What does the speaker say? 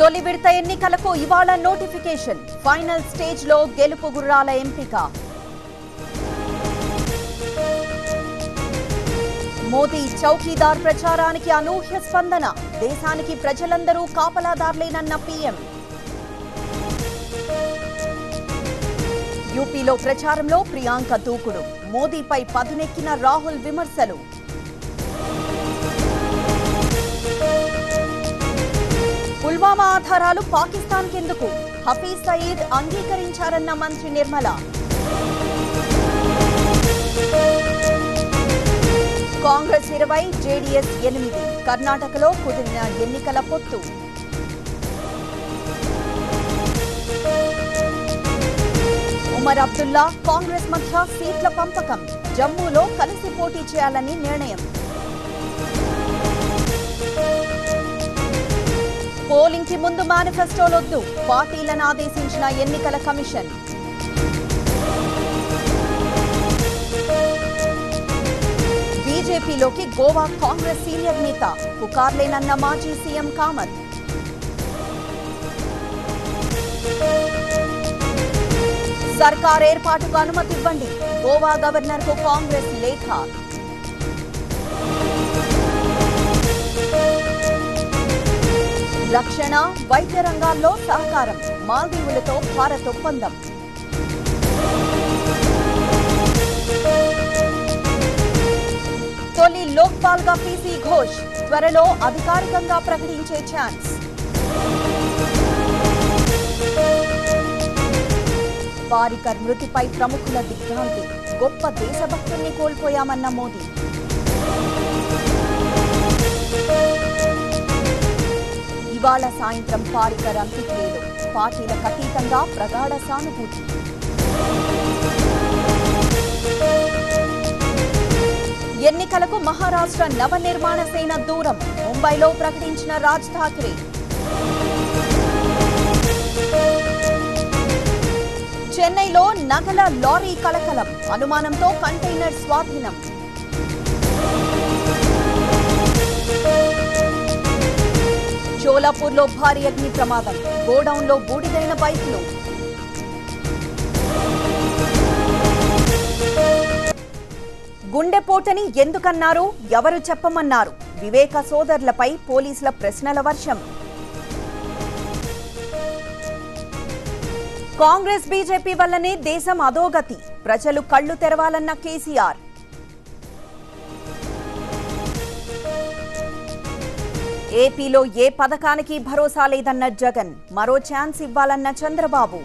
తొలి విడత ఎన్నికలకు ఇవాళ నోటిఫికేషన్. ఫైనల్ స్టేజ్ లో గెలుపు గుర్రాల ఎంపిక. మోదీ చౌకీదార్ ప్రచారానికి అనూహ్య స్పందన. దేశానికి ప్రజలందరూ కాపలాదార్లేనన్న పీఎం. యూపీలో ప్రచారంలో ప్రియాంక దూకుడు. మోదీపై పదునెక్కిన రాహుల్ విమర్శలు. పుల్వామా ఆధారాలు పాకిస్తాన్ కెందుకు? హఫీజ్ సయీద్ అంగీకరించారన్న మంత్రి నిర్మల. కాంగ్రెస్ 20, జేడీఎస్ 8. కర్ణాటకలో కుదిరిన ఎన్నికల పొత్తు. ఉమర్ అబ్దుల్లా, కాంగ్రెస్ మధ్య సీట్ల పంపకం. జమ్మూలో కలిసి పోటీ చేయాలని నిర్ణయం. పోలింగ్ కి ముందు మేనిఫెస్టోలొద్దు. పార్టీలను ఆదేశించిన ఎన్నికల కమిషన్. బీజేపీలోకి గోవా కాంగ్రెస్ సీనియర్ నేత. పుకార్లేనన్న మాజీ సీఎం కామత్. సర్కార్ ఏర్పాటుకు అనుమతి ఇవ్వండి. గోవా గవర్నర్ కు కాంగ్రెస్ లేఖ. రక్షణ, వైద్య రంగాల్లో సహకారం. మాల్దీవులతో భారత్ ఒప్పందం. తొలి లోక్పాల్ గా పీసీ ఘోష్. త్వరలో అధికారికంగా ప్రకటించే ఛాన్స్. పారికర్ మృతిపై ప్రముఖుల దిగ్భ్రాంతి. గొప్ప దేశభక్తుల్ని కోల్పోయామన్న మోదీ. ఇవాళ సాయంత్రం పారికర్ అంత్యక్రియలు. పార్టీలకు అతీతంగా ప్రగాఢ సానుభూతి. ఎన్నికలకు మహారాష్ట్ర నవనిర్మాణ సేన దూరం. ముంబైలో ప్రకటించిన రాజ్ ఠాక్రే. చెన్నైలో నగల లారీ కలకలం. అనుమానంతో కంటైనర్ స్వాధీనం. షోలాపూర్లో భారీ అగ్ని ప్రమాదం. గోడౌన్లో బూడిదైన బైక్లు. గుండెపోటని ఎందుకన్నారు? ఎవరు చెప్పమన్నారు? వివేక సోదరులపై పోలీసుల ప్రశ్నల వర్షం. కాంగ్రెస్ బీజేపీ వల్లనే దేశం అధోగతి. ప్రజలు కళ్లు తెరవాలన్న కేసీఆర్. ఏపీలో ఏ పథకానికి భరోసా లేదన్న జగన్. మరో ఛాన్స్ ఇవ్వాలన్న చంద్రబాబు.